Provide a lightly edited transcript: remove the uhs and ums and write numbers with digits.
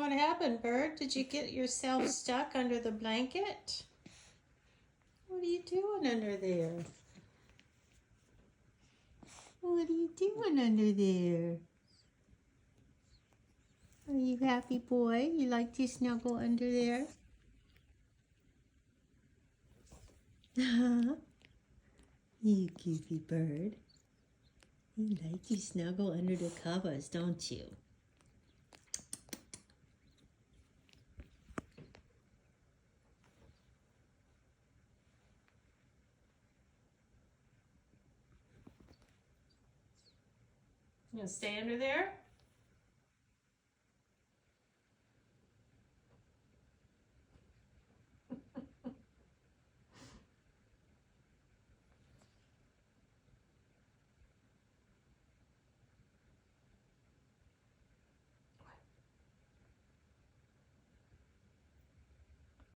What happened, Bird? Did you get yourself stuck under the blanket? What are you doing under there? What are you doing under there? Are you happy, boy? You like to snuggle under there? You goofy bird. You like to snuggle under the covers, don't you? You gonna stay under there?